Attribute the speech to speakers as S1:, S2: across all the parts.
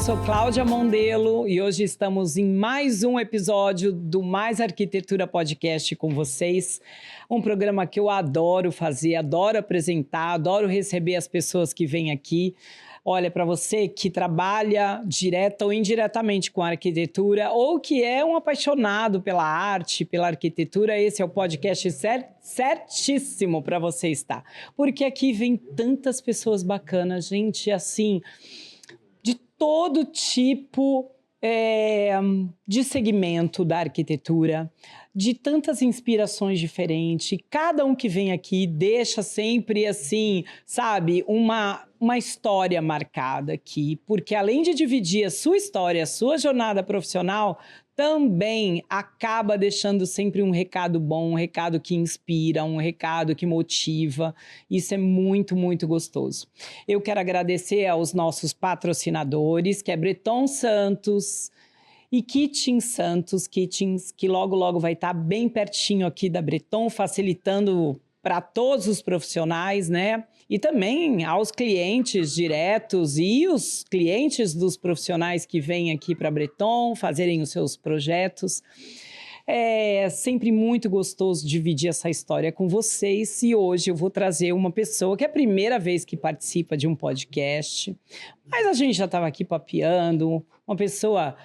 S1: sou Cláudia Mondelo e hoje estamos em mais um episódio do Mais Arquitetura Podcast com vocês. Um programa que eu adoro fazer, adoro apresentar, adoro receber as pessoas que vêm aqui. Olha, para você que trabalha direta ou indiretamente com a arquitetura ou que é um apaixonado pela arte, pela arquitetura, esse é o podcast certíssimo para você estar. Porque aqui vem tantas pessoas bacanas, gente, assim, de todo tipo de segmento da arquitetura, de tantas inspirações diferentes. Cada um que vem aqui deixa sempre, assim, sabe, uma história marcada aqui, porque além de dividir a sua história, a sua jornada profissional, também acaba deixando sempre um recado bom, um recado que inspira, um recado que motiva. Isso é muito, muito gostoso. Eu quero agradecer aos nossos patrocinadores, que é Breton Santos e Kitchens Santos, Kitchens, que logo, logo vai estar bem pertinho aqui da Breton, facilitando para todos os profissionais, né? E também aos clientes diretos e os clientes dos profissionais que vêm aqui para a Breton fazerem os seus projetos. É sempre muito gostoso dividir essa história com vocês e hoje eu vou trazer uma pessoa que é a primeira vez que participa de um podcast, mas a gente já estava aqui papeando, uma pessoa...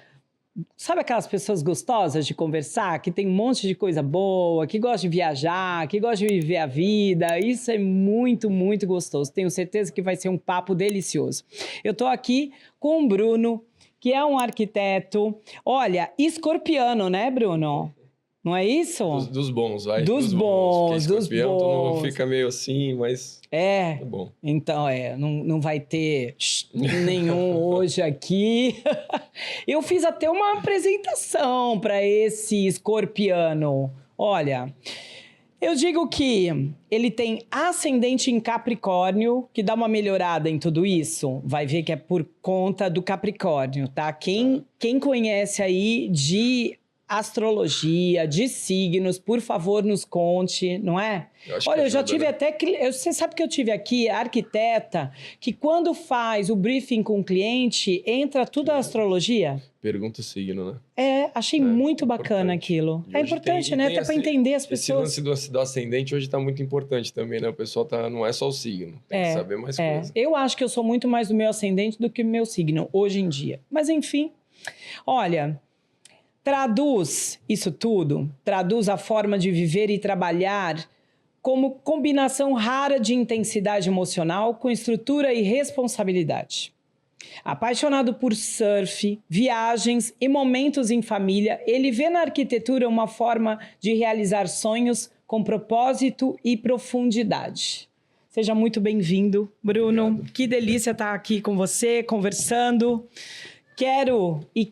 S1: Sabe aquelas pessoas gostosas de conversar, que tem um monte de coisa boa, que gosta de viajar, que gosta de viver a vida? Isso é muito, muito gostoso. Tenho certeza que vai ser um papo delicioso. Eu estou aqui com o Bruno, que é um arquiteto, olha, escorpiano, né, Bruno? Não é isso?
S2: Dos bons, vai.
S1: Dos bons,
S2: dos
S1: bons.
S2: Todo mundo fica meio assim, mas...
S1: É,
S2: tá bom.
S1: Então não vai ter nenhum hoje aqui. Eu fiz até uma apresentação para esse escorpiano. Olha, eu digo que ele tem ascendente em Capricórnio, que dá uma melhorada em tudo isso. Vai ver que é por conta do Capricórnio, tá? Quem conhece aí de astrologia, de signos, por favor, nos conte, não é? Olha, eu já tive até... Você sabe que eu tive aqui a arquiteta que quando faz o briefing com o cliente, entra tudo a astrologia?
S2: Pergunta o signo, né?
S1: Achei muito bacana aquilo. É importante, né? Até para entender as pessoas.
S2: Esse lance do ascendente hoje está muito importante também, né? O pessoal não é só o signo, tem que saber mais coisa.
S1: Eu acho que eu sou muito mais do meu ascendente do que o meu signo, hoje em dia. Mas enfim, olha... Traduz isso tudo, traduz a forma de viver e trabalhar como combinação rara de intensidade emocional com estrutura e responsabilidade. Apaixonado por surf, viagens e momentos em família, ele vê na arquitetura uma forma de realizar sonhos com propósito e profundidade. Seja muito bem-vindo, Bruno. Obrigado. Que delícia estar aqui com você, conversando.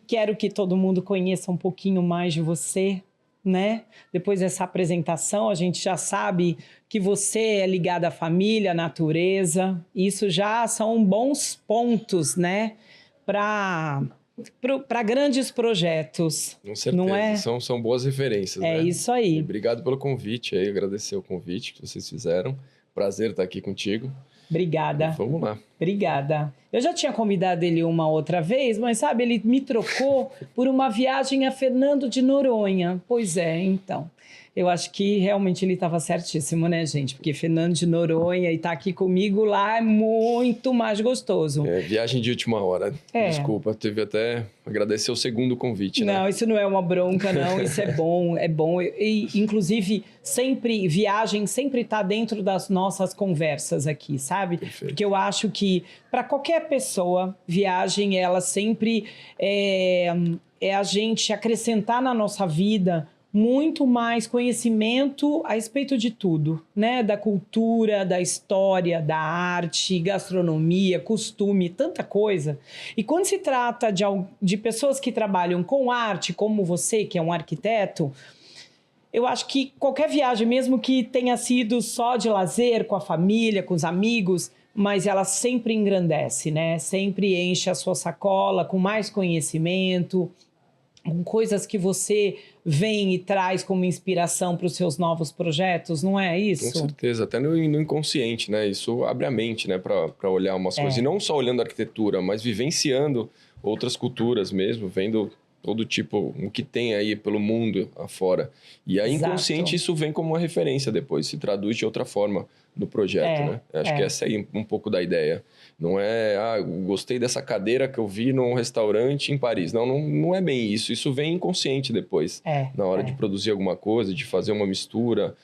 S1: Quero que todo mundo conheça um pouquinho mais de você, né? Depois dessa apresentação, a gente já sabe que você é ligado à família, à natureza. Isso já são bons pontos, né? Para grandes projetos.
S2: Com certeza,
S1: não é?
S2: São boas referências, né?
S1: É isso aí.
S2: E obrigado pelo convite, agradecer o convite que vocês fizeram. Prazer estar aqui contigo.
S1: Obrigada.
S2: Vamos lá.
S1: Obrigada. Eu já tinha convidado ele uma outra vez, mas sabe, ele me trocou por uma viagem a Fernando de Noronha. Pois é, então. Eu acho que realmente ele estava certíssimo, né, gente? Porque Fernando de Noronha e estar aqui comigo lá é muito mais gostoso.
S2: Viagem de última hora. Desculpa, teve até agradecer o segundo convite, né?
S1: Não, isso não é uma bronca, não. Isso é bom, é bom. E, inclusive, viagem sempre está dentro das nossas conversas aqui, sabe?
S2: Perfeito.
S1: Porque eu acho que, para qualquer pessoa, viagem, ela sempre é a gente acrescentar na nossa vida muito mais conhecimento a respeito de tudo, né? Da cultura, da história, da arte, gastronomia, costume, tanta coisa. E quando se trata de pessoas que trabalham com arte, como você, que é um arquiteto, eu acho que qualquer viagem, mesmo que tenha sido só de lazer, com a família, com os amigos, mas ela sempre engrandece, né? Sempre enche a sua sacola com mais conhecimento, com coisas que você vem e traz como inspiração para os seus novos projetos, não é isso?
S2: Com certeza, até no inconsciente, né? Isso abre a mente, né, para olhar umas coisas. E não só olhando a arquitetura, mas vivenciando outras culturas mesmo, vendo todo tipo, o que tem aí pelo mundo afora. E aí, inconsciente, isso vem como uma referência depois, se traduz de outra forma no projeto, né? Acho que essa aí um pouco da ideia. Não é, gostei dessa cadeira que eu vi num restaurante em Paris. Não é bem isso. Isso vem inconsciente depois, na hora de produzir alguma coisa, de fazer uma mistura.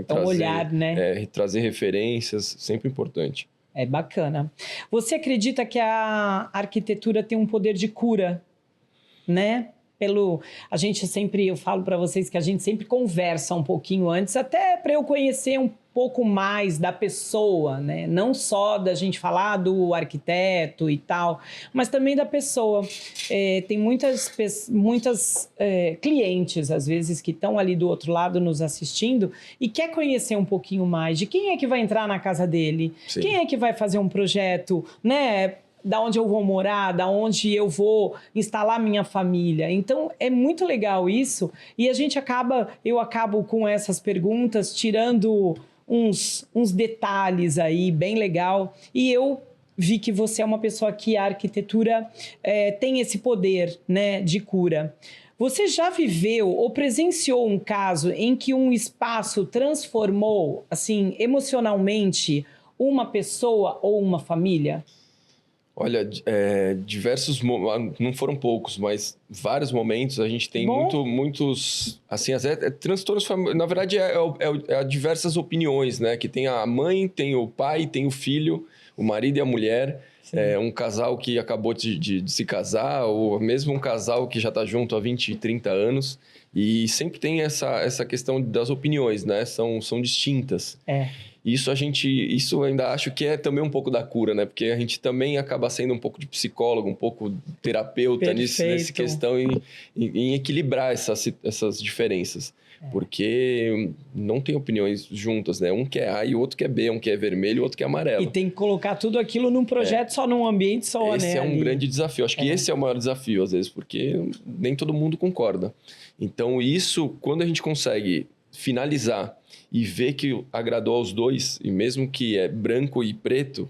S1: Trazer, olhar, né?
S2: Trazer referências, sempre importante.
S1: É bacana. Você acredita que a arquitetura tem um poder de cura, né? Eu falo para vocês que a gente sempre conversa um pouquinho antes, até para eu conhecer um pouco mais da pessoa, né? Não só da gente falar do arquiteto e tal, mas também da pessoa. Tem muitas clientes, às vezes, que estão ali do outro lado nos assistindo e quer conhecer um pouquinho mais de quem é que vai entrar na casa dele, Sim. Quem é que vai fazer um projeto, né? Da onde eu vou morar, da onde eu vou instalar minha família. Então, é muito legal isso. E eu acabo com essas perguntas, tirando uns detalhes aí, bem legal. E eu vi que você é uma pessoa que a arquitetura tem esse poder, né, de cura. Você já viveu ou presenciou um caso em que um espaço transformou, assim, emocionalmente, uma pessoa ou uma família?
S2: Olha, diversos, não foram poucos, mas vários momentos a gente tem muitos, assim, transtornos familiares. Na verdade, diversas opiniões, né? Que tem a mãe, tem o pai, tem o filho, o marido e a mulher. Um casal que acabou de se casar, ou mesmo um casal que já está junto há 20, 30 anos. E sempre tem essa questão das opiniões, né? São distintas. Isso eu ainda acho que é também um pouco da cura, né? Porque a gente também acaba sendo um pouco de psicólogo, um pouco terapeuta nessa questão em equilibrar essas diferenças. Porque não tem opiniões juntas, né? Um quer A e o outro quer B, um quer vermelho e o outro quer amarelo.
S1: E tem que colocar tudo aquilo num projeto só, num ambiente só,
S2: esse
S1: né?
S2: Esse é um grande desafio. Acho que esse é o maior desafio, às vezes, porque nem todo mundo concorda. Então, isso, quando a gente consegue finalizar e ver que agradou aos dois, e mesmo que é branco e preto,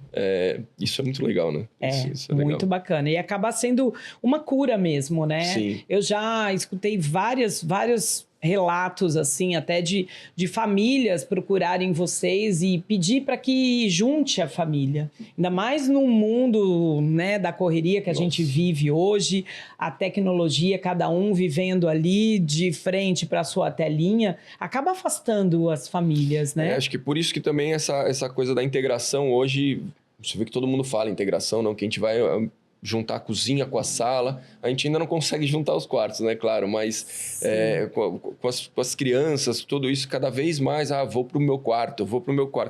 S2: isso é muito legal, né? Isso é legal.
S1: Muito bacana. E acaba sendo uma cura mesmo, né?
S2: Sim.
S1: Eu já escutei vários relatos, assim, até de famílias procurarem vocês e pedir para que junte a família. Ainda mais no mundo, né, da correria que a gente vive hoje, a tecnologia, cada um vivendo ali de frente para a sua telinha, acaba afastando as famílias, né?
S2: Acho que por isso que também essa coisa da integração hoje, você vê que todo mundo fala integração, não, que a gente vai juntar a cozinha com a sala. A gente ainda não consegue juntar os quartos, né? Claro, mas com as crianças, tudo isso, cada vez mais, vou pro meu quarto.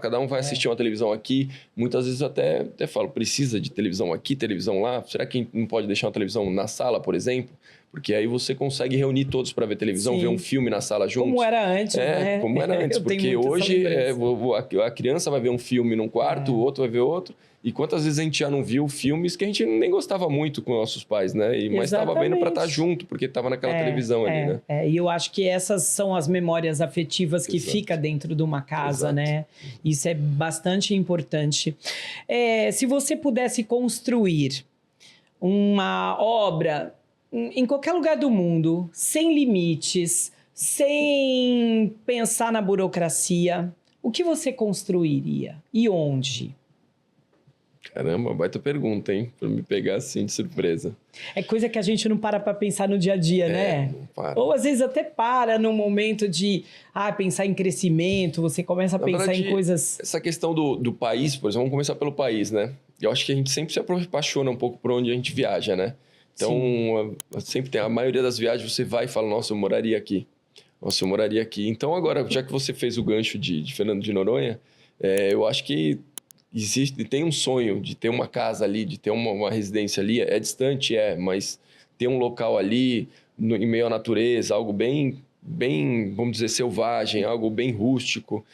S2: Cada um vai assistir uma televisão aqui. Muitas vezes até falo, precisa de televisão aqui, televisão lá? Será que não pode deixar uma televisão na sala, por exemplo? Porque aí você consegue reunir todos para ver televisão, ver um filme na sala juntos.
S1: Como era antes, né?
S2: Como era antes, porque hoje a criança vai ver um filme num quarto, o outro vai ver outro. E quantas vezes a gente já não viu filmes que a gente nem gostava muito com nossos pais, né? Mas estava vendo para estar junto, porque estava naquela televisão ali, né?
S1: E eu acho que essas são as memórias afetivas que ficam dentro de uma casa, né? Isso é bastante importante. Se você pudesse construir uma obra em qualquer lugar do mundo, sem limites, sem pensar na burocracia, o que você construiria? E onde?
S2: Caramba, baita pergunta, hein? Pra me pegar assim de surpresa.
S1: É coisa que a gente não para pensar no dia a dia, né?
S2: Não para.
S1: Ou às vezes até para no momento de pensar em crescimento, você começa a pensar em coisas...
S2: Essa questão do país, por exemplo, vamos começar pelo país, né? Eu acho que a gente sempre se apaixona um pouco por onde a gente viaja, né? Então, sempre tem a maioria das viagens, você vai e fala, nossa, eu moraria aqui. Nossa, eu moraria aqui. Então, agora, já que você fez o gancho de Fernando de Noronha, eu acho que tem um sonho de ter uma casa ali, de ter uma residência ali. É distante, mas ter um local ali, em meio à natureza, algo bem, vamos dizer, selvagem, algo bem rústico.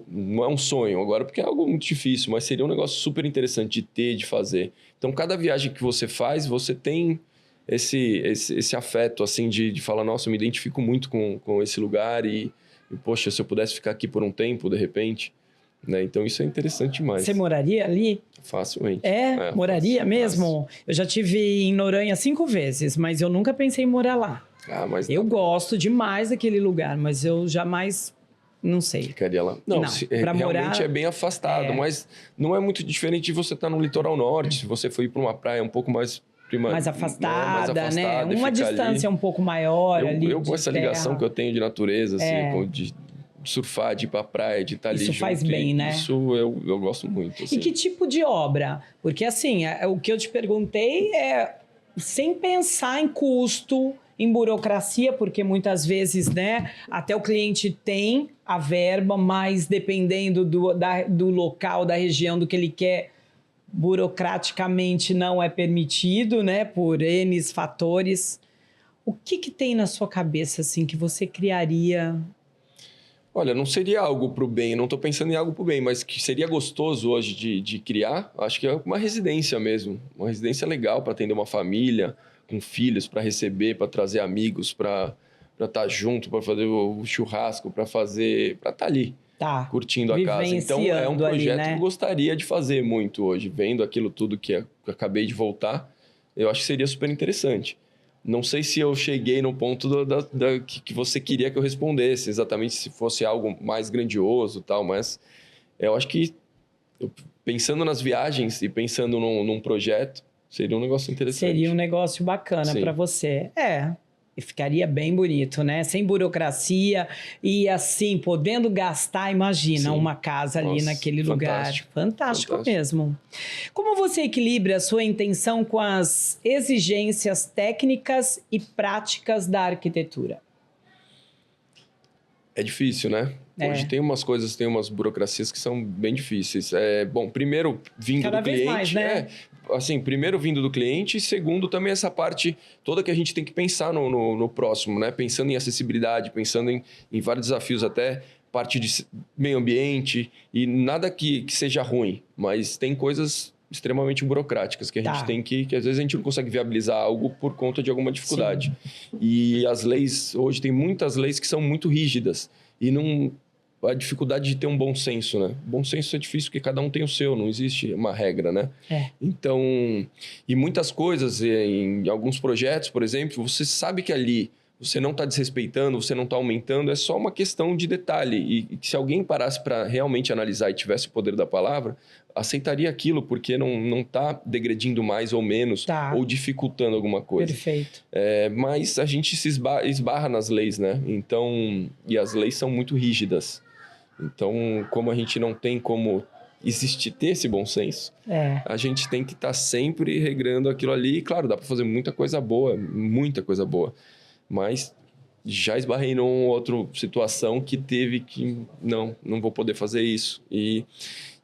S2: Não é um sonho agora, porque é algo muito difícil, mas seria um negócio super interessante de ter, de fazer. Então, cada viagem que você faz, você tem esse afeto, assim, de falar, nossa, eu me identifico muito com esse lugar e, poxa, se eu pudesse ficar aqui por um tempo, de repente... né? Então isso é interessante demais.
S1: Você moraria ali?
S2: Facilmente.
S1: Moraria
S2: fácil,
S1: mesmo?
S2: Fácil.
S1: Eu já tive em Noronha 5 vezes, mas eu nunca pensei em morar lá.
S2: Mas
S1: eu gosto demais daquele lugar, mas eu jamais... Não sei.
S2: Ficaria lá. Não, realmente morar, é bem afastado, mas não é muito diferente de você estar no litoral norte, se você for ir para uma praia um pouco mais
S1: afastada, né? Uma distância ali, um pouco maior ali.
S2: Eu com essa ligação que eu tenho de natureza, assim, de surfar, de ir pra praia, de estar ali junto.
S1: Isso faz bem, né?
S2: Isso eu gosto muito. Assim.
S1: E que tipo de obra? Porque, assim, o que eu te perguntei é sem pensar em custo, em burocracia, porque muitas vezes, né, até o cliente tem a verba, mas dependendo do local, da região, do que ele quer, burocraticamente não é permitido, né, por N fatores. O que tem na sua cabeça, assim, que você criaria?
S2: Olha, não seria algo para o bem, não estou pensando em algo para o bem, mas que seria gostoso hoje de criar, acho que é uma residência mesmo, uma residência legal para atender uma família, com filhos, para receber, para trazer amigos, para estar junto, para fazer o churrasco, para estar ali, curtindo a casa. Então é um projeto ali, né? Que eu gostaria de fazer muito hoje, vendo aquilo tudo que eu acabei de voltar, eu acho que seria super interessante. Não sei se eu cheguei no ponto que você queria que eu respondesse, exatamente se fosse algo mais grandioso e tal, mas eu acho que pensando nas viagens e pensando num projeto, seria um negócio interessante.
S1: Seria um negócio bacana para você. E ficaria bem bonito, né? Sem burocracia e assim, podendo gastar, imagina, uma casa ali naquele lugar. Fantástico mesmo. Como você equilibra a sua intenção com as exigências técnicas e práticas da arquitetura?
S2: É difícil, né? Hoje tem umas burocracias que são bem difíceis. Bom, primeiro, vindo do cliente...
S1: mais, né?
S2: Primeiro vindo do cliente e segundo também essa parte toda que a gente tem que pensar no próximo, né? Pensando em acessibilidade, pensando em vários desafios, até parte de meio ambiente e nada que seja ruim, mas tem coisas extremamente burocráticas que a gente tem que às vezes a gente não consegue viabilizar algo por conta de alguma dificuldade. Sim. E as leis, hoje tem muitas leis que são muito rígidas e a dificuldade de ter um bom senso, né? Bom senso é difícil porque cada um tem o seu, não existe uma regra, né? Então, e muitas coisas, em alguns projetos, por exemplo, você sabe que ali você não está desrespeitando, você não está aumentando, é só uma questão de detalhe. E se alguém parasse para realmente analisar e tivesse o poder da palavra, aceitaria aquilo, porque não está degredindo mais ou menos, ou dificultando alguma coisa.
S1: Perfeito.
S2: Mas a gente se esbarra nas leis, né? Então, e as leis são muito rígidas. Então, como a gente não tem como ter esse bom senso, a gente tem que estar sempre regrando aquilo ali. E, claro, dá para fazer muita coisa boa, mas já esbarrei numa outra situação que teve que, não vou poder fazer isso.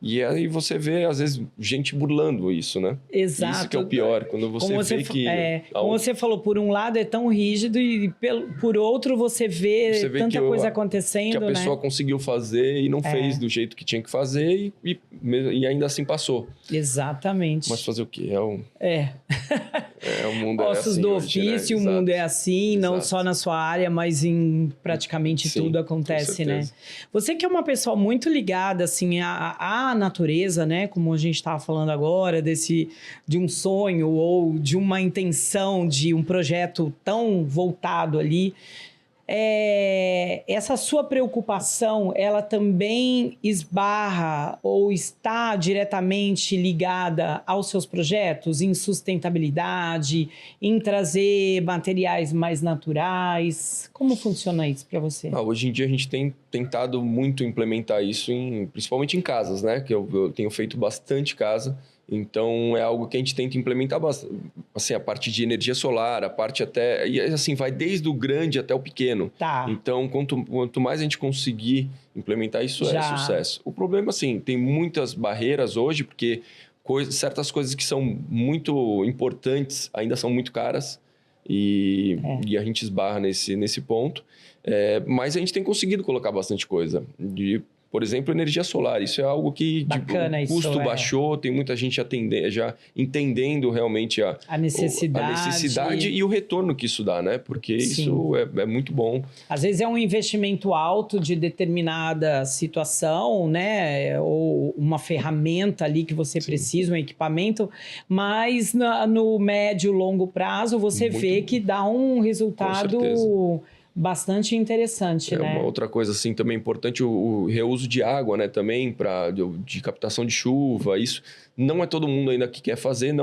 S2: E aí você vê, às vezes, gente burlando isso, né?
S1: Exato.
S2: Isso que é o pior, quando você vê que...
S1: Como você falou, por um lado é tão rígido e por outro você vê tanta coisa acontecendo,
S2: que a pessoa conseguiu fazer e não fez do jeito que tinha que fazer e ainda assim passou.
S1: Exatamente.
S2: Mas fazer o quê? O mundo
S1: Ossos do ofício,
S2: né?
S1: O mundo é assim, não só na sua área, mas em praticamente tudo acontece, né? Você que é uma pessoa muito ligada, assim, à natureza, né? Como a gente estava falando agora, de um sonho ou de uma intenção, de um projeto tão voltado ali. Essa sua preocupação, ela também esbarra ou está diretamente ligada aos seus projetos em sustentabilidade, em trazer materiais mais naturais? Como funciona isso para você?
S2: Hoje em dia a gente tem tentado muito implementar isso, principalmente em casas, né? Que eu tenho feito bastante casa. Então, é algo que a gente tenta implementar bastante. Assim, a parte de energia solar, a parte até... E assim, vai desde o grande até o pequeno. Então, quanto mais a gente conseguir implementar isso, é sucesso. O problema, assim, tem muitas barreiras hoje, porque certas coisas que são muito importantes ainda são muito caras. E a gente esbarra nesse ponto. Mas a gente tem conseguido colocar bastante coisa. Por exemplo, energia solar. Isso é algo que
S1: bacana,
S2: o custo baixou, tem muita gente já entendendo realmente a necessidade e o retorno que isso dá, né? Porque isso é muito bom.
S1: Às vezes é um investimento alto de determinada situação, né? Ou uma ferramenta ali que você precisa, um equipamento, mas no médio e longo prazo você vê que dá um resultado bastante interessante, né?
S2: Uma outra coisa assim também importante, o reuso de água, né? Também de captação de chuva. Isso não é todo mundo ainda que quer fazer.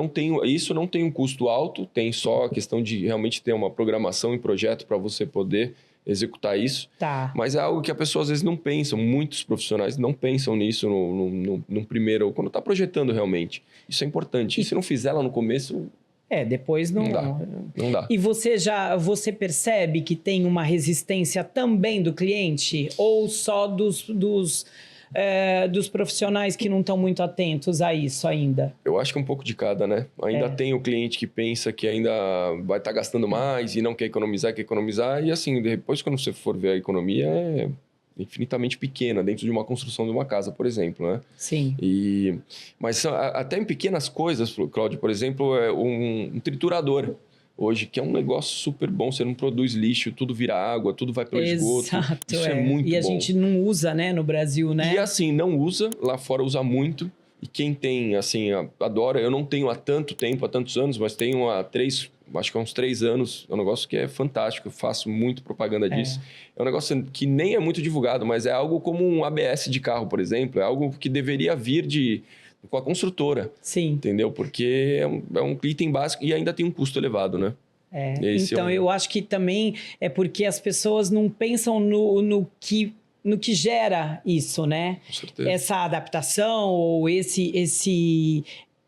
S2: Isso não tem um custo alto, tem só a questão de realmente ter uma programação e projeto para você poder executar isso.
S1: Tá.
S2: Mas é algo que a pessoa às vezes não pensa. Muitos profissionais não pensam nisso no primeiro, quando está projetando realmente. Isso é importante. E se não fizer lá no começo...
S1: depois não
S2: dá.
S1: E você percebe que tem uma resistência também do cliente? Ou só dos profissionais que não estão muito atentos a isso ainda?
S2: Eu acho que um pouco de cada, né? Ainda tem o cliente que pensa que ainda vai estar gastando mais e não quer economizar. E assim, depois quando você for ver a economia, é infinitamente pequena dentro de uma construção de uma casa, por exemplo, né?
S1: Sim.
S2: Mas até em pequenas coisas, Cláudio, por exemplo, um triturador hoje, que é um negócio super bom, você não produz lixo, tudo vira água, tudo vai para o esgoto. Isso é muito bom.
S1: E a gente não usa, né, no Brasil, né?
S2: E assim, não usa, lá fora usa muito. E quem tem, assim, adora. Eu não tenho há tanto tempo, há tantos anos, mas tenho acho que há uns 3 anos. É um negócio que é fantástico, eu faço muito propaganda disso. É um negócio que nem é muito divulgado, mas é algo como um ABS de carro, por exemplo. É algo que deveria vir com a construtora.
S1: Sim.
S2: Entendeu? Porque é um item básico e ainda tem um custo elevado, né?
S1: Então, eu acho que também é porque as pessoas não pensam no que gera isso, né?
S2: Com certeza.
S1: Essa adaptação ou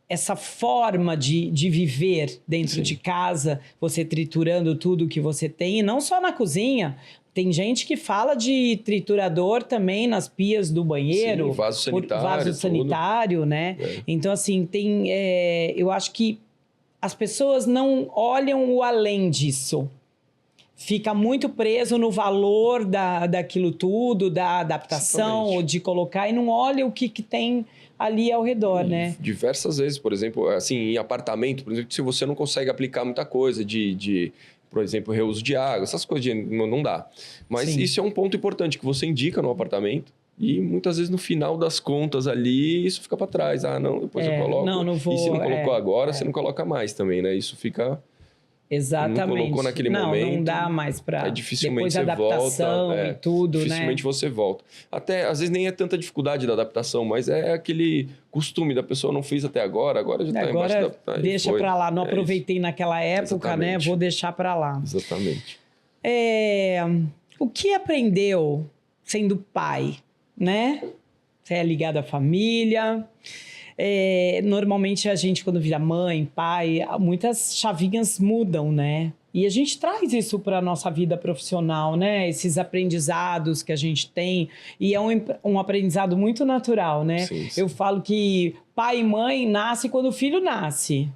S1: essa forma de viver dentro de casa, você triturando tudo que você tem, e não só na cozinha. Tem gente que fala de triturador também nas pias do banheiro.
S2: Sim, vaso
S1: sanitário, né? Então, assim, eu acho que as pessoas não olham o além disso. Fica muito preso no valor daquilo tudo, da adaptação, ou de colocar, e não olha o que tem ali ao redor, né?
S2: Diversas vezes, por exemplo, assim, em apartamento, por exemplo, se você não consegue aplicar muita coisa por exemplo, reuso de água, essas coisas não dá. Mas isso é um ponto importante que você indica no apartamento. E muitas vezes no final das contas ali, isso fica para trás. Não, depois eu coloco.
S1: Não vou,
S2: e se não colocou agora, você não coloca mais também, né? Isso fica...
S1: Exatamente.
S2: Não colocou naquele momento.
S1: Não dá mais para...
S2: Dificilmente
S1: depois da adaptação
S2: volta,
S1: e tudo,
S2: dificilmente você volta. Até, às vezes, nem é tanta dificuldade da adaptação, mas é aquele costume da pessoa, não fiz até agora já está embaixo da...
S1: Deixa para lá, não aproveitei naquela época,
S2: exatamente.
S1: Né? Vou deixar para lá.
S2: Exatamente.
S1: O que aprendeu sendo pai, né? Você é ligado à família... normalmente a gente, quando vira mãe, pai, muitas chavinhas mudam, né? E a gente traz isso para a nossa vida profissional, né? Esses aprendizados que a gente tem. E é um aprendizado muito natural, né?
S2: Sim.
S1: Eu falo que pai e mãe nasce quando o filho nasce.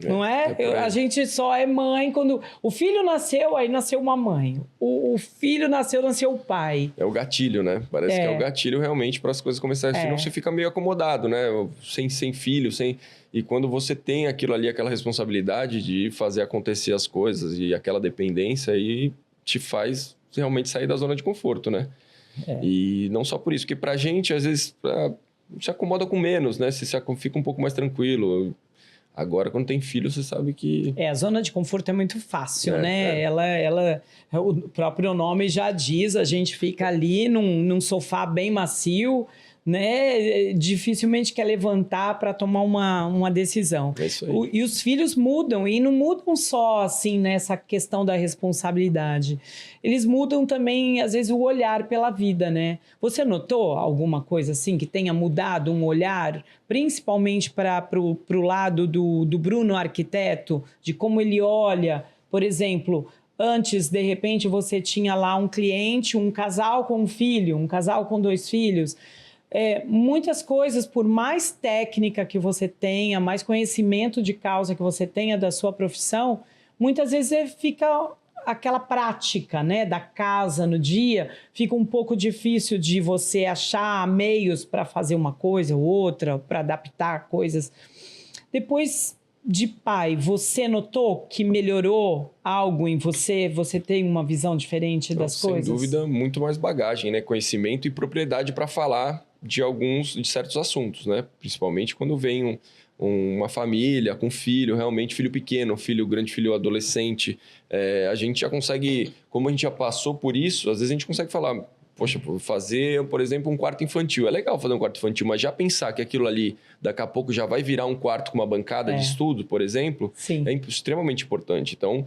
S1: Não é? A gente só é mãe quando o filho nasceu, aí nasceu uma mãe. O filho nasceu o pai.
S2: É o gatilho, né? Parece que é o gatilho realmente para as coisas começarem. Senão você fica meio acomodado, né? Sem filho, E quando você tem aquilo ali, aquela responsabilidade de fazer acontecer as coisas e aquela dependência, aí te faz realmente sair da zona de conforto, né? E não só por isso, porque pra gente, às vezes, se acomoda com menos, né? Você fica um pouco mais tranquilo. Agora, quando tem filho, você sabe que...
S1: A zona de conforto é muito fácil, né? O próprio nome já diz, a gente fica ali num sofá bem macio, né? Dificilmente quer levantar para tomar uma decisão.
S2: É isso aí.
S1: E os filhos mudam, e não mudam só assim nessa questão da responsabilidade. Eles mudam também, às vezes, o olhar pela vida, né? Você notou alguma coisa assim que tenha mudado um olhar, principalmente para o lado do Bruno arquiteto, de como ele olha, por exemplo... Antes, de repente, você tinha lá um cliente, um casal com um filho, um casal com 2 filhos. Muitas coisas, por mais técnica que você tenha, mais conhecimento de causa que você tenha da sua profissão, muitas vezes fica aquela prática, né, da casa no dia, fica um pouco difícil de você achar meios para fazer uma coisa ou outra, para adaptar coisas. Depois de pai, você notou que melhorou algo em você? Você tem uma visão diferente das coisas?
S2: Sem dúvida, muito mais bagagem, né? Conhecimento e propriedade para falar de certos assuntos, né? Principalmente quando vem uma família com filho, realmente filho pequeno, filho grande, filho adolescente. A gente já consegue, como a gente já passou por isso, às vezes a gente consegue falar, poxa, fazer, por exemplo, um quarto infantil. É legal fazer um quarto infantil, mas já pensar que aquilo ali, daqui a pouco, já vai virar um quarto com uma bancada de estudo, por exemplo,
S1: Sim.
S2: é extremamente importante. Então,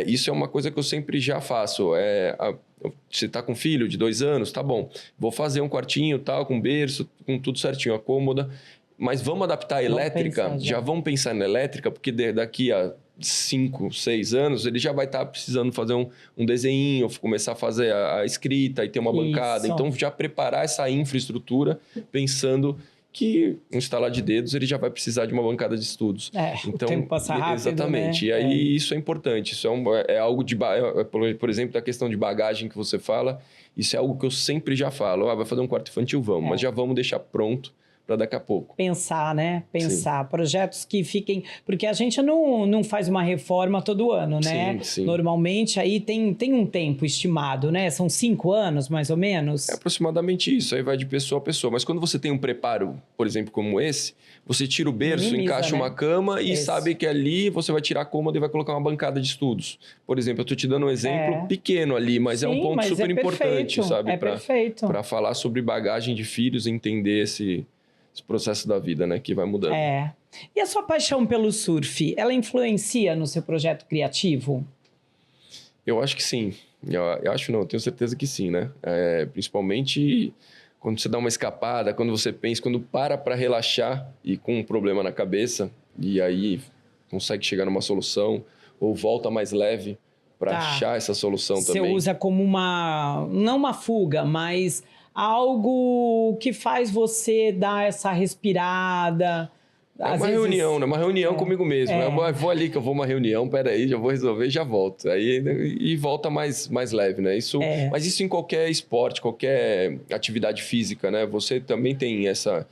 S2: isso é uma coisa que eu sempre já faço. Você está com filho de 2 anos, tá bom. Vou fazer um quartinho, tal, com berço, com tudo certinho, a cômoda. Mas vamos adaptar a elétrica? Já vamos pensar na elétrica, porque daqui a 5, 6 anos, ele já vai estar precisando fazer um desenho, começar a fazer a escrita e ter uma bancada. Então, já preparar essa infraestrutura pensando que um estalar de dedos ele já vai precisar de uma bancada de estudos.
S1: Então, o tempo passa rápido,
S2: exatamente.
S1: Né?
S2: E aí isso é importante. Isso é algo de... Por exemplo, da questão de bagagem que você fala, isso é algo que eu sempre já falo. Vai fazer um quarto infantil? Vamos. Mas já vamos deixar pronto para daqui a pouco.
S1: Pensar, né? Pensar. Sim. Projetos que fiquem... Porque a gente não faz uma reforma todo ano, né?
S2: Sim.
S1: Normalmente aí tem um tempo estimado, né? São 5 anos, mais ou menos?
S2: É aproximadamente isso. Aí vai de pessoa a pessoa. Mas quando você tem um preparo, por exemplo, como esse, você tira o berço, encaixa uma cama e sabe que ali você vai tirar a cômoda e vai colocar uma bancada de estudos. Por exemplo, eu estou te dando um exemplo pequeno ali, mas é um ponto super importante, sabe? Para falar sobre bagagem de filhos e entender esse processo da vida, né? Que vai mudando.
S1: E a sua paixão pelo surf, ela influencia no seu projeto criativo?
S2: Eu acho que sim. Eu acho não, eu tenho certeza que sim, né? Principalmente quando você dá uma escapada, quando você pensa, quando para relaxar e com um problema na cabeça, e aí consegue chegar numa solução, ou volta mais leve para achar essa solução também.
S1: Você usa como não uma fuga, mas algo que faz você dar essa respirada.
S2: É uma reunião, né? Uma reunião comigo mesmo. Eu vou ali que eu vou uma reunião, peraí, já vou resolver e já volto. E volta mais leve, né? Mas isso em qualquer esporte, qualquer atividade física, né? Você também tem essa...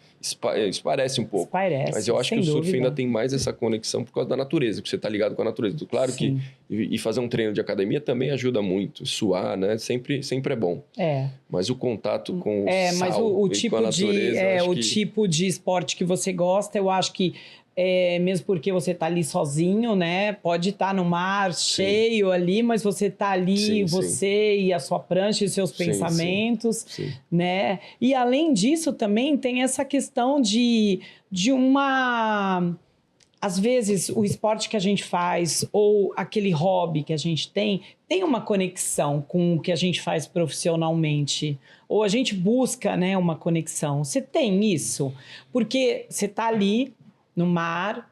S2: Esparece um pouco. Mas eu acho que o surf ainda tem mais essa conexão por causa da natureza, que você está ligado com a natureza. Claro que e fazer um treino de academia também ajuda muito. Suar, né? Sempre é bom. Mas o contato com o
S1: mas
S2: sal
S1: o
S2: e
S1: tipo
S2: com a natureza...
S1: tipo de esporte que você gosta, eu acho que mesmo porque você está ali sozinho, né? Pode estar no mar cheio ali, mas você está ali, você e a sua prancha e seus pensamentos, né? E além disso também tem essa questão de uma... Às vezes o esporte que a gente faz ou aquele hobby que a gente tem uma conexão com o que a gente faz profissionalmente. Ou a gente busca, né, uma conexão. Você tem isso? Porque você está ali no mar,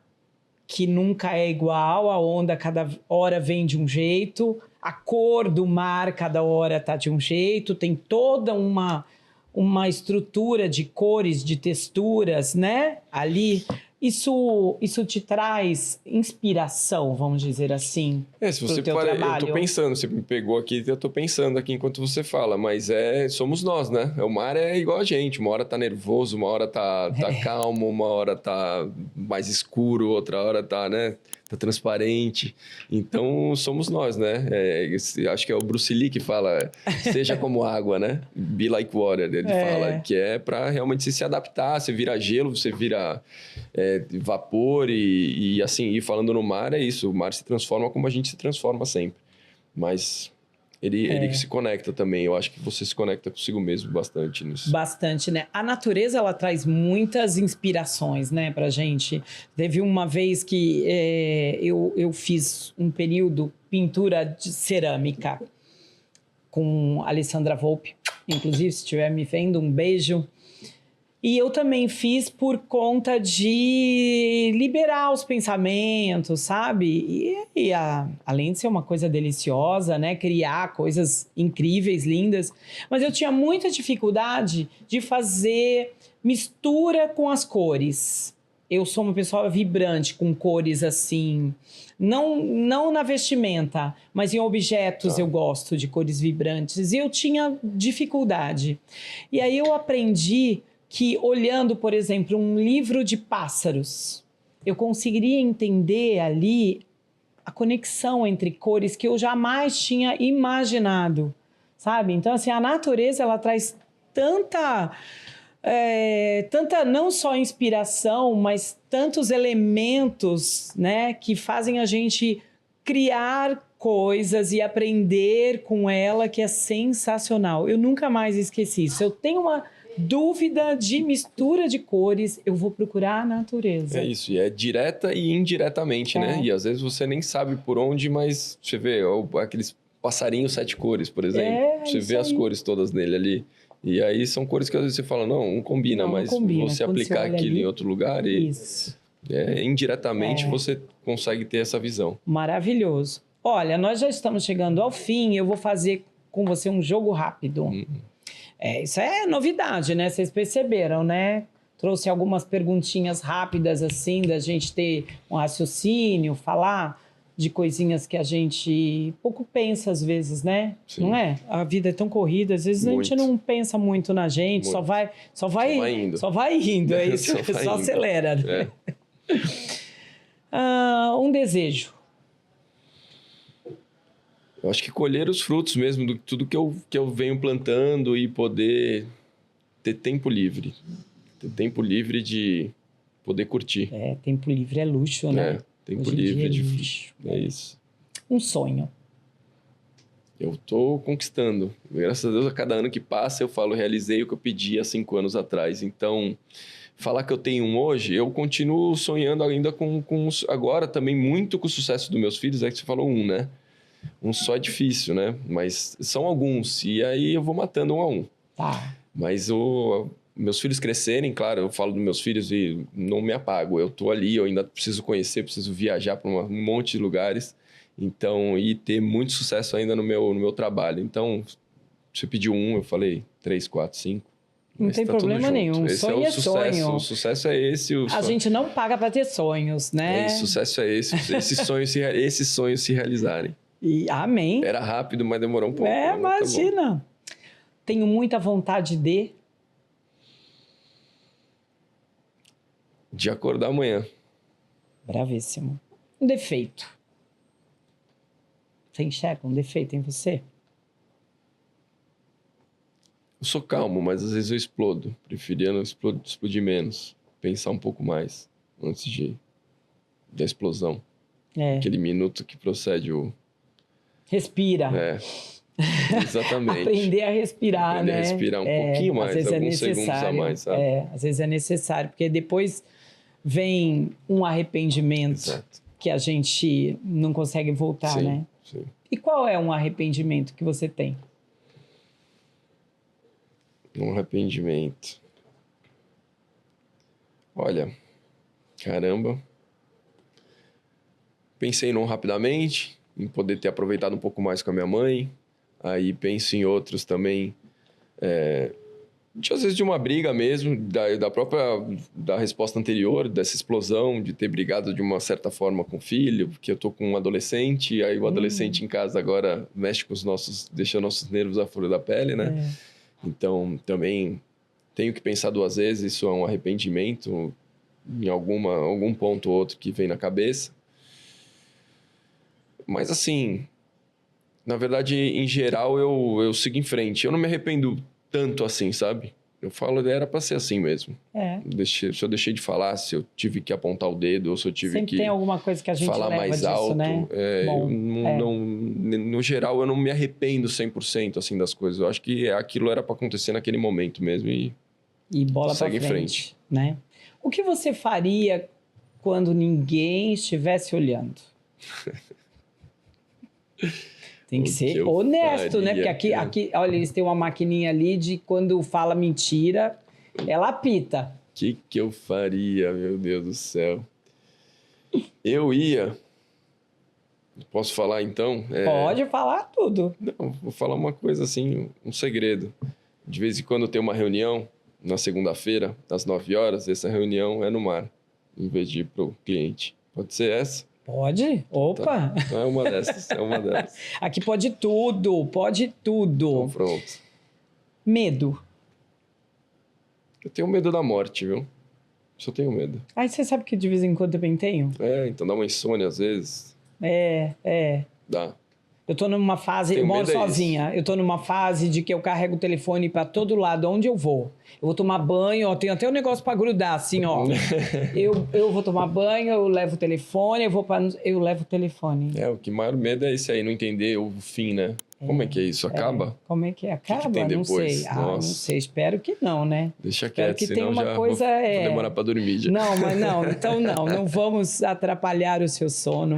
S1: que nunca é igual, a onda cada hora vem de um jeito, a cor do mar cada hora está de um jeito, tem toda uma estrutura de cores, de texturas, né? Ali, isso te traz inspiração, vamos dizer assim,
S2: se você eu tô pensando, você me pegou aqui, eu tô pensando aqui enquanto você fala, mas somos nós, né? O mar é igual a gente, uma hora tá nervoso, uma hora tá calmo, uma hora tá mais escuro, outra hora tá, né? Tá transparente. Então, somos nós, né? Acho que é o Bruce Lee que fala, seja como água, né? Be like water. Ele fala que é para realmente se adaptar. Você vira gelo, você vira vapor e assim, e falando no mar, é isso. O mar se transforma como a gente se transforma sempre. Mas ele se conecta também. Eu acho que você se conecta consigo mesmo bastante nisso.
S1: Bastante, né? A natureza, ela traz muitas inspirações, né, pra gente. Teve uma vez que eu fiz um período pintura de cerâmica com a Alessandra Volpe. Inclusive, se estiver me vendo, um beijo. E eu também fiz por conta de liberar os pensamentos, sabe? Além de ser uma coisa deliciosa, né? Criar coisas incríveis, lindas. Mas eu tinha muita dificuldade de fazer mistura com as cores. eu sou uma pessoa vibrante, com cores assim, não na vestimenta, mas em objetos eu gosto de cores vibrantes. E eu tinha dificuldade. E aí eu aprendi que, olhando, por exemplo, um livro de pássaros, eu conseguiria entender ali a conexão entre cores que eu jamais tinha imaginado, sabe? Então, assim, a natureza, ela traz tanta não só inspiração, mas tantos elementos, né, que fazem a gente criar coisas e aprender com ela, que é sensacional. Eu nunca mais esqueci isso. Eu tenho uma dúvida de mistura de cores, eu vou procurar a natureza.
S2: É isso, e é direta e indiretamente, né? E às vezes você nem sabe por onde, mas você vê aqueles passarinhos 7 cores, por exemplo. Você vê as cores todas nele ali. E aí são cores que às vezes você fala, não combina, mas você aplicar aquilo em outro lugar e indiretamente você consegue ter essa visão.
S1: Maravilhoso. Olha, nós já estamos chegando ao fim, eu vou fazer com você um jogo rápido. Isso é novidade, né? Vocês perceberam, né? Trouxe algumas perguntinhas rápidas, assim, da gente ter um raciocínio, falar de coisinhas que a gente pouco pensa às vezes, né? Sim. Não é? A vida é tão corrida, às vezes a gente não pensa muito na gente, só vai indo, é isso, só acelera, né? Um desejo.
S2: Eu acho que colher os frutos mesmo de tudo que eu venho plantando e poder ter tempo livre. Ter tempo livre de poder curtir.
S1: Tempo livre é luxo, né?
S2: Tempo livre de luxo. É isso.
S1: Um sonho.
S2: Eu tô conquistando. Graças a Deus, a cada ano que passa, eu falo, realizei o que eu pedi há 5 anos atrás. Então, falar que eu tenho um hoje, eu continuo sonhando ainda com agora também muito com o sucesso dos meus filhos. É que você falou né? Um só é difícil, né? Mas são alguns. E aí eu vou matando um a um.
S1: Tá.
S2: Mas meus filhos crescerem, claro, eu falo dos meus filhos e não me apago. Eu tô ali, eu ainda preciso conhecer, preciso viajar para um monte de lugares. Então, e ter muito sucesso ainda no meu trabalho. Então, você pediu eu falei 3, 4, 5.
S1: Não tem problema nenhum.
S2: Esse
S1: sonho
S2: é o sucesso.
S1: Sonho.
S2: O sucesso é esse.
S1: A gente não paga para ter sonhos, né?
S2: O sucesso é esse. Esses sonhos se realizarem.
S1: Amém.
S2: Era rápido, mas demorou um pouco.
S1: Imagina. Tá, tenho muita vontade
S2: de acordar amanhã.
S1: Bravíssimo. Um defeito. Você enxerga um defeito em você?
S2: Eu sou calmo, mas às vezes eu explodo. Preferia não explodir menos. Pensar um pouco mais antes da explosão. Aquele minuto que procede
S1: Respira.
S2: Exatamente.
S1: Aprender a respirar,
S2: Aprender a respirar um pouquinho mais, alguns segundos a mais, sabe?
S1: Às vezes é necessário, porque depois vem um arrependimento que a gente não consegue voltar, né?
S2: Sim.
S1: E qual é um arrependimento que você tem?
S2: Um arrependimento. Olha, caramba. Pensei num rapidamente, em poder ter aproveitado um pouco mais com a minha mãe. Aí penso em outros também, às vezes de uma briga mesmo, da resposta anterior, dessa explosão, de ter brigado de uma certa forma com o filho, porque eu tô com um adolescente, aí o adolescente em casa agora mexe com deixa nossos nervos à flor da pele, né? Então, também tenho que pensar 2 vezes, isso é um arrependimento em algum ponto ou outro que vem na cabeça. Mas assim, na verdade, em geral, eu sigo em frente. Eu não me arrependo tanto assim, sabe? Eu falo, era pra ser assim mesmo. Se eu deixei de falar, se eu tive que apontar o dedo, ou se eu tive
S1: Sempre
S2: que
S1: tem alguma coisa que a gente
S2: falar
S1: leva
S2: mais
S1: disso,
S2: alto.
S1: Né?
S2: No geral, eu não me arrependo 100% assim, das coisas. Eu acho que aquilo era pra acontecer naquele momento mesmo e
S1: bola pra frente, né? O que você faria quando ninguém estivesse olhando? Tem que ser honesto, né? Porque aqui, olha, eles têm uma maquininha ali de quando fala mentira, ela apita.
S2: O que eu faria, meu Deus do céu? Eu ia... Posso falar, então?
S1: Pode falar tudo.
S2: Não, vou falar uma coisa assim, um segredo. De vez em quando tem uma reunião, na segunda-feira, às 9 horas, essa reunião é no mar. em vez de ir pro cliente. Pode ser essa?
S1: Pode? Opa!
S2: Tá. Então é uma dessas, é uma dessas.
S1: Aqui pode tudo, pode tudo.
S2: Então pronto.
S1: Medo.
S2: Eu tenho medo da morte, viu? Só tenho medo.
S1: Aí você sabe que de vez em quando eu também tenho?
S2: Então dá uma insônia às vezes.
S1: Eu
S2: Dá.
S1: tô numa fase, eu moro sozinha, eu tô numa fase de que eu carrego o telefone pra todo lado, onde eu vou. Eu vou tomar banho, ó, tem até um negócio pra grudar, assim, ó. eu vou tomar banho, eu levo o telefone, eu levo o telefone.
S2: O que maior medo é esse aí, não entender o fim, né? Como é que é isso? Acaba?
S1: Como é que é? Acaba?
S2: O que tem
S1: não
S2: depois?
S1: sei. Não sei, espero que não, né?
S2: Deixa
S1: espero
S2: quieto,
S1: que
S2: senão
S1: tenha uma
S2: já
S1: coisa,
S2: vou demorar pra dormir já.
S1: Não, mas não, então não vamos atrapalhar o seu sono.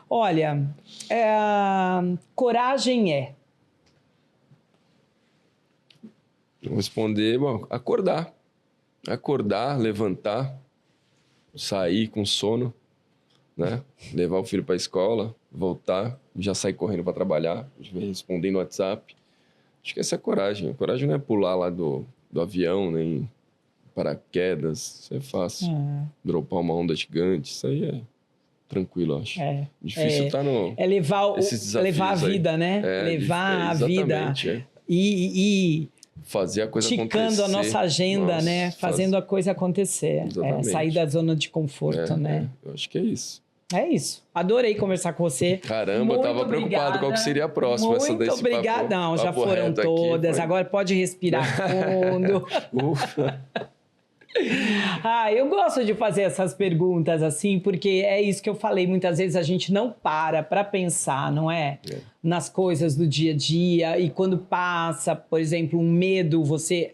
S1: Olha, coragem é...
S2: Vou responder, acordar. Acordar, levantar, sair com sono, né? Levar o filho para a escola, voltar, já sair correndo para trabalhar, responder no WhatsApp. Acho que essa é a coragem. A coragem não é pular lá do avião, nem paraquedas. Isso é fácil. Dropar uma onda gigante, isso aí é tranquilo, acho. Difícil tá no...
S1: É levar a vida,
S2: aí.
S1: né? Levar a vida. E
S2: fazer a coisa
S1: ticando
S2: acontecer.
S1: A nossa agenda, né? Fazendo a coisa acontecer. Sair da zona de conforto, né?
S2: Eu acho que é isso.
S1: É isso. Adorei conversar com você.
S2: Caramba, eu tava preocupado qual que seria a próxima.
S1: Muito obrigada. Não, já foram todas. Agora pode respirar fundo.
S2: Ufa.
S1: Eu gosto de fazer essas perguntas assim, porque é isso que eu falei. Muitas vezes a gente não para pensar, não é? Nas coisas do dia a dia. E quando passa, por exemplo, um medo, você...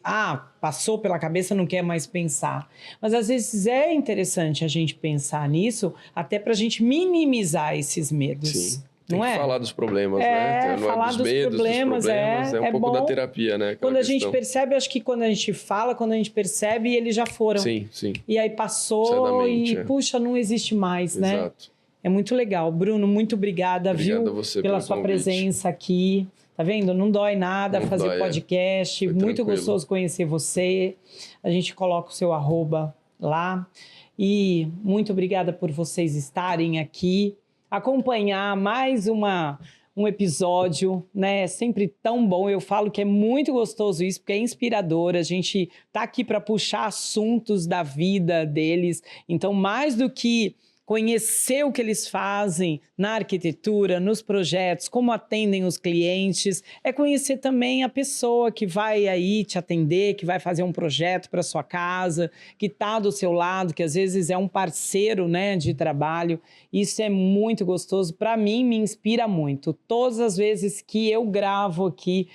S1: passou pela cabeça, não quer mais pensar. Mas às vezes é interessante a gente pensar nisso, até pra gente minimizar esses medos.
S2: Sim. Tem
S1: não
S2: que
S1: é?
S2: falar dos problemas, né?
S1: Falar
S2: dos
S1: dos
S2: medos,
S1: problemas,
S2: é um pouco
S1: bom.
S2: da terapia, né?
S1: Quando a gente percebe, acho que quando a gente fala, quando a gente percebe, eles já foram.
S2: Sim.
S1: E aí passou puxa, não existe mais, né?
S2: Exato.
S1: É muito legal. Bruno, muito obrigada,
S2: Obrigado a você
S1: pela sua presença aqui. Tá vendo? Não dói nada fazer podcast. Muito
S2: tranquilo.
S1: Gostoso conhecer você. A gente coloca o seu @ lá. E muito obrigada por vocês estarem aqui. Acompanhar mais um episódio, né? É sempre tão bom. Eu falo que é muito gostoso isso, porque é inspirador. A gente tá aqui para puxar assuntos da vida deles. Então, mais do que conhecer o que eles fazem na arquitetura, nos projetos, como atendem os clientes, é conhecer também a pessoa que vai aí te atender, que vai fazer um projeto para sua casa, que está do seu lado, que às vezes é um parceiro, né, de trabalho. Isso é muito gostoso. Para mim, me inspira muito. Todas as vezes que eu gravo aqui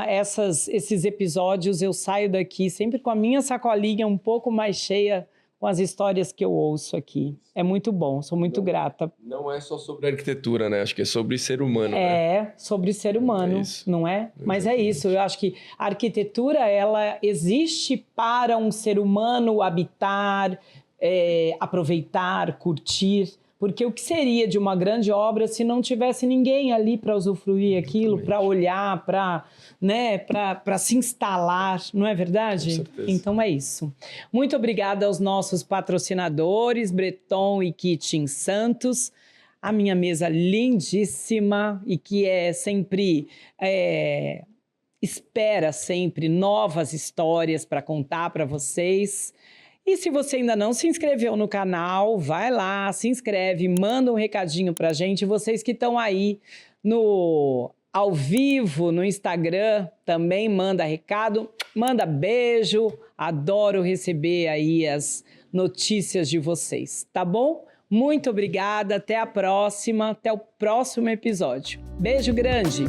S1: esses episódios, eu saio daqui sempre com a minha sacolinha um pouco mais cheia com as histórias que eu ouço aqui. É muito bom, sou muito grata.
S2: Não é só sobre arquitetura, né? Acho que é sobre ser humano, né?
S1: Sobre ser humano, não é? Mas é isso, eu acho que a arquitetura, ela existe para um ser humano habitar, aproveitar, curtir, porque o que seria de uma grande obra se não tivesse ninguém ali para usufruir aquilo, para olhar, para se instalar, não é verdade?
S2: Com certeza.
S1: Então é isso. Muito obrigada aos nossos patrocinadores, Breton e Kitchen Santos, a minha mesa lindíssima e que sempre espera sempre novas histórias para contar para vocês. E se você ainda não se inscreveu no canal, vai lá, se inscreve, manda um recadinho pra gente. Vocês que estão aí ao vivo no Instagram, também manda recado, manda beijo. Adoro receber aí as notícias de vocês, tá bom? Muito obrigada, até a próxima, até o próximo episódio. Beijo grande!